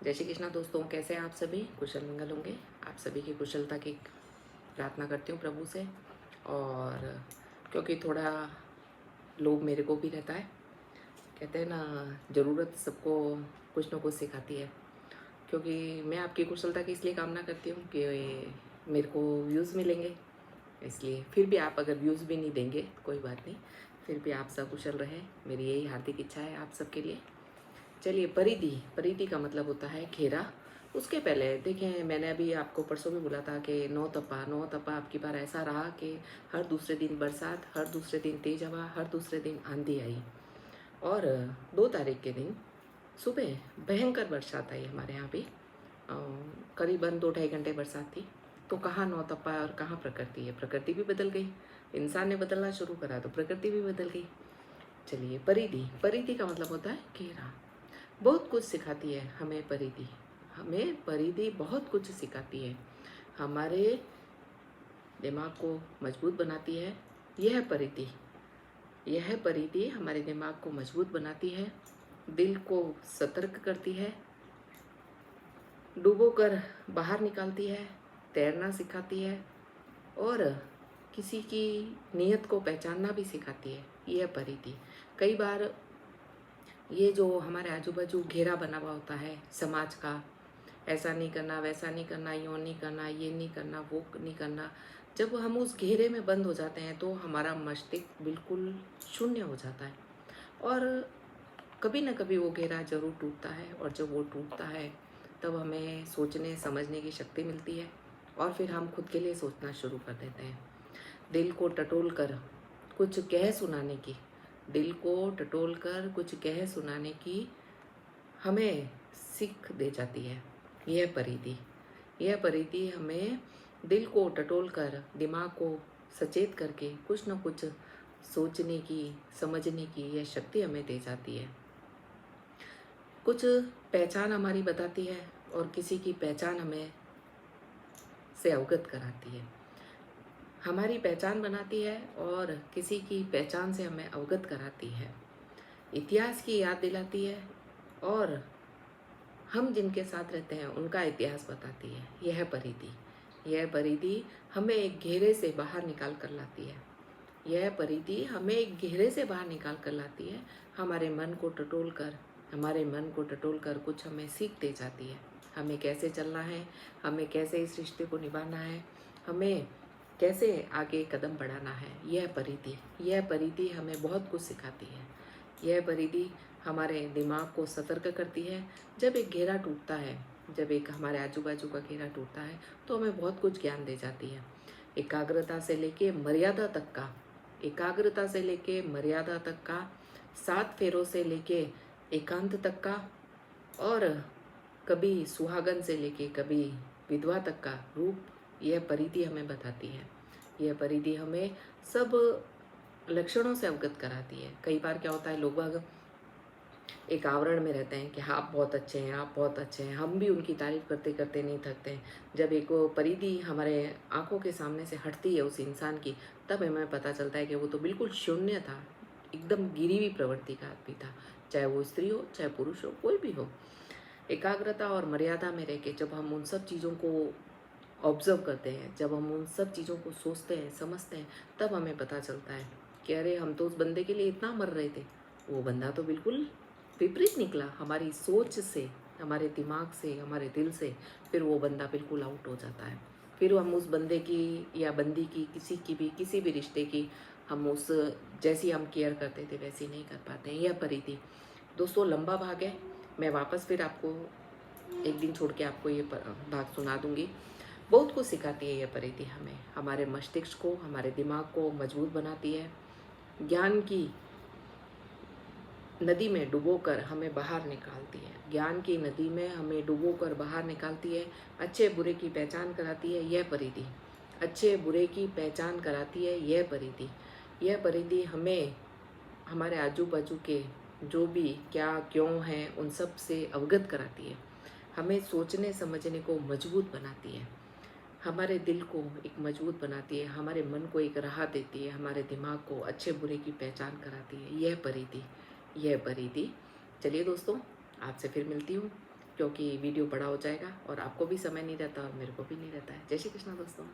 जय श्री कृष्णा दोस्तों, कैसे हैं आप सभी? कुशल मंगल होंगे। आप सभी की कुशलता की प्रार्थना करती हूँ प्रभु से। और क्योंकि थोड़ा लोभ मेरे को भी रहता है, कहते हैं ना, ज़रूरत सबको कुछ ना कुछ सिखाती है। क्योंकि मैं आपकी कुशलता की इसलिए कामना करती हूँ कि मेरे को व्यूज़ मिलेंगे, इसलिए। फिर भी आप अगर व्यूज़ भी नहीं देंगे तो कोई बात नहीं, फिर भी आप सकुशल रहे, मेरी यही हार्दिक इच्छा है आप सबके लिए। चलिए, परिधि। परिधि का मतलब होता है घेरा। उसके पहले देखें, मैंने अभी आपको परसों भी बोला था कि नौ तपा। नौ तपा आपकी बार ऐसा रहा कि हर दूसरे दिन बरसात, हर दूसरे दिन तेज हवा, हर दूसरे दिन आंधी आई। और 2 तारीख के दिन सुबह भयंकर बरसात आई हमारे यहाँ भी। करीबन 2-2.5 घंटे बरसात थी। तो कहाँ नौ तपा और कहाँ प्रकृति है। प्रकृति भी बदल गई, इंसान ने बदलना शुरू करा तो प्रकृति भी बदल गई। चलिए, परिधि। परिधि का मतलब होता है घेरा। बहुत कुछ सिखाती है हमें परिधि। हमें परिधि बहुत कुछ सिखाती है, हमारे दिमाग को मजबूत बनाती है। यह परिधि, यह परिधि हमारे दिमाग को मजबूत बनाती है, दिल को सतर्क करती है, डूबोकर बाहर निकालती है, तैरना सिखाती है और किसी की नीयत को पहचानना भी सिखाती है। यह परिधि। कई बार ये जो हमारे आजू बाजू घेरा बना हुआ होता है समाज का, ऐसा नहीं करना, वैसा नहीं करना, यूँ नहीं करना, ये नहीं करना, वो नहीं करना, जब हम उस घेरे में बंद हो जाते हैं तो हमारा मस्तिष्क बिल्कुल शून्य हो जाता है। और कभी ना कभी वो घेरा ज़रूर टूटता है, और जब वो टूटता है तब हमें सोचने समझने की शक्ति मिलती है, और फिर हम खुद के लिए सोचना शुरू कर देते हैं। दिल को टटोल कर कुछ कह सुनाने की, दिल को टटोल कर कुछ कह सुनाने की हमें सीख दे जाती है यह परिधि। यह परिधि हमें दिल को टटोल कर, दिमाग को सचेत करके कुछ न कुछ सोचने की, समझने की यह शक्ति हमें दे जाती है। कुछ पहचान हमारी बताती है और किसी की पहचान हमें से अवगत कराती है। हमारी पहचान बनाती है और किसी की पहचान से हमें अवगत कराती है। इतिहास की याद दिलाती है और हम जिनके साथ रहते हैं उनका इतिहास बताती है। यह परिधि, यह परिधि हमें एक घेरे से बाहर निकाल कर लाती है। यह परिधि हमें एक घेरे से बाहर निकाल कर लाती है, हमारे मन को टटोल कर, हमारे मन को टटोल कर कुछ हमें सीख दे जाती है। हमें कैसे चलना है, हमें कैसे इस रिश्ते को निभाना है, हमें कैसे आगे कदम बढ़ाना है। यह परिधि, यह परिधि हमें बहुत कुछ सिखाती है। यह परिधि हमारे दिमाग को सतर्क करती है। जब एक घेरा टूटता है, जब एक हमारे आजू बाजू का घेरा टूटता है तो हमें बहुत कुछ ज्ञान दे जाती है। एकाग्रता से लेके मर्यादा तक का, एकाग्रता से लेके मर्यादा तक का, 7 फेरों से लेके एकांत तक का, और कभी सुहागन से लेके कभी विधवा तक का रूप यह परिधि हमें बताती है। यह परिधि हमें सब लक्षणों से अवगत कराती है। कई बार क्या होता है, लोग बाग एक आवरण में रहते हैं कि हाँ, आप बहुत अच्छे हैं, आप बहुत अच्छे हैं, हम भी उनकी तारीफ करते करते नहीं थकते हैं। जब एक वो परिधि हमारे आंखों के सामने से हटती है उस इंसान की, तब हमें पता चलता है कि वो तो बिल्कुल शून्य था, एकदम गिरी हुई प्रवृत्ति का आदमी था। चाहे वो स्त्री हो, चाहे पुरुष हो, कोई भी हो। एकाग्रता और मर्यादा में रह के जब हम उन सब चीज़ों को ऑब्जर्व करते हैं, जब हम उन सब चीज़ों को सोचते हैं, समझते हैं, तब हमें पता चलता है कि अरे, हम तो उस बंदे के लिए इतना मर रहे थे, वो बंदा तो बिल्कुल विपरीत निकला। हमारी सोच से, हमारे दिमाग से, हमारे दिल से फिर वो बंदा बिल्कुल आउट हो जाता है। फिर हम उस बंदे की या बंदी की, किसी भी रिश्ते की हम उस जैसी हम केयर करते थे वैसी नहीं कर पाते हैं। यह परिधि दोस्तों लंबा भाग है, मैं वापस फिर आपको एक दिन छोड़ के आपको ये भाग सुना दूंगी। बहुत कुछ सिखाती है यह परिधि हमें, हमारे मस्तिष्क को, हमारे दिमाग को मजबूत बनाती है। ज्ञान की नदी में डुबोकर हमें बाहर निकालती है, ज्ञान की नदी में हमें डुबोकर बाहर निकालती है। अच्छे बुरे की पहचान कराती है यह परिधि, अच्छे बुरे की पहचान कराती है यह परिधि। यह परिधि हमें हमारे आजू बाजू के जो भी क्या क्यों हैं उन सब से अवगत कराती है, हमें सोचने समझने को मजबूत बनाती है, हमारे दिल को एक मजबूत बनाती है, हमारे मन को एक राह देती है, हमारे दिमाग को अच्छे बुरे की पहचान कराती है यह परिधि, यह परिधि। चलिए दोस्तों, आपसे फिर मिलती हूँ। क्योंकि वीडियो बड़ा हो जाएगा और आपको भी समय नहीं रहता और मेरे को भी नहीं रहता है। जय श्री कृष्ण दोस्तों।